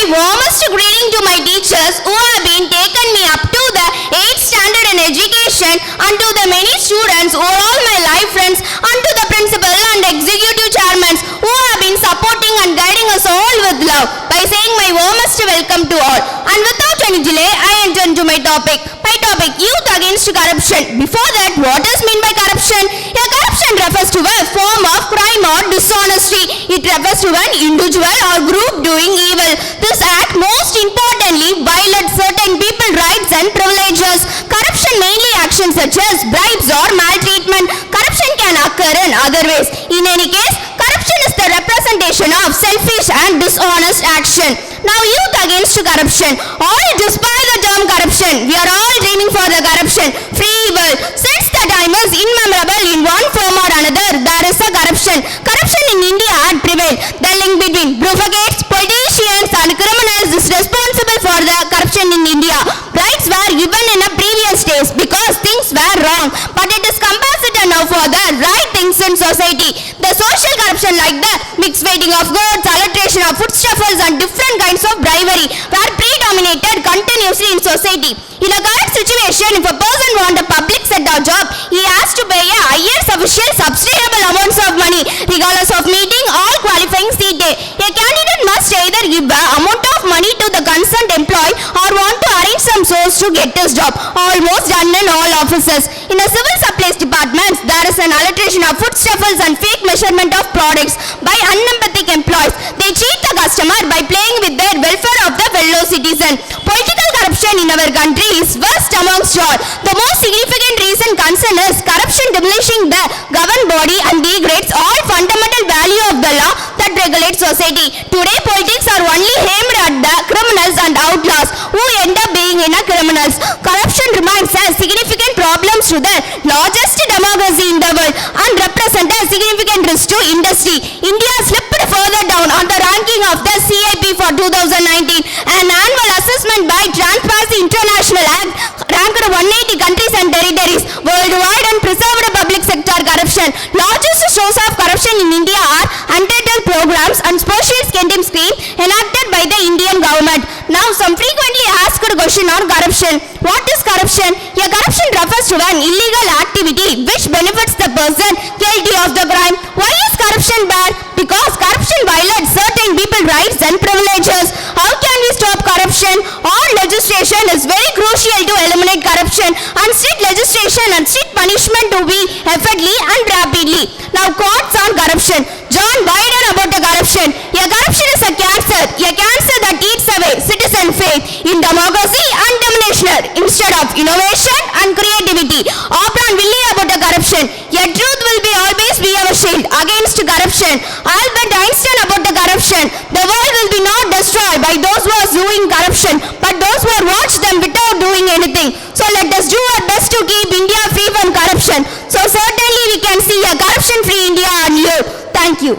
warmest greeting to my teachers who have been taken me up to the 8th standard in education, and to the many students who are all my life friends, and to the principal and executive chairmen who have been supporting and guiding us all with love, by saying my warmest welcome to all. And without any delay, I enter into my topic. My topic, youth against corruption. Before that, what is meant by corruption? Corruption refers to a form of crime or dishonesty. It refers to an individual or group doing evil. This act most importantly violates certain people's rights and privileges. Corruption mainly actions such as bribes or maltreatment. Corruption can occur in other ways. In any case, corruption is the representation of selfish and dishonest action. Now, youth against corruption. All despite the term corruption, we are all dreaming for the corruption free world. Since the time is immemorable, in one form or another, there is a corruption. Corruption in India had prevailed. The link between bureaucrats, politicians and criminals is responsible for the corruption in India. Rights were given in the previous days because things were wrong, but it is compulsory now for the right things in society. The social corruption like the mixed weighting of goods, adulteration of foodstuffs and different kinds of bribery were predominated continuously in society. In a current situation, if a person wants a public sector job, he has to pay a higher sufficient substantial amounts of money regardless of meeting all qualifying seat. A candidate must either give an amount of money to the concerned employee or want to arrange some source to get his job, almost done in all offices. In a civil supplies department, there is an alteration of foodstuffs and fake measurement of products by unempathic employees. They cheat the customer by playing with the welfare of the fellow citizen. Political corruption in our country is worst amongst all. The most significant reason concern is corruption diminishing the governed body and degrades all fundamental value of the law that regulates society. Today, politics are only aimed at the criminals and outlaws who end up being in a criminals. Corruption remains a significant problem to the largest democracy in the world and represents a significant risk to industry. India slipped further down on the ranking of the CIP for 2019. An annual assessment by Transparency International ranked 180 countries and territories worldwide and preserved public sector corruption. Largest source of corruption in India are entitled programs and social scheme enacted by the Indian government. Now, some frequently asked question on corruption. What is corruption? Corruption refers to an illegal activity which benefits the person guilty of the crime. Why is corruption bad? Because corruption violates certain people's rights and privileges. How can we stop corruption? All legislation is very crucial to eliminate corruption, and strict legislation and strict punishment to be effectively and rapidly. Now, quotes on corruption. John Biden about the corruption. Corruption is a cancer that eats away citizen faith in democracy and domination instead of innovation and creativity. Oprah Winfrey about the corruption. Truth will be always be our shield against corruption. Albert Einstein about the corruption. The world will be not destroyed by those who are doing corruption, but those who watch them without doing anything. So let us do our best to keep India free from corruption. So certainly we can see a corruption-free India and live. Thank you.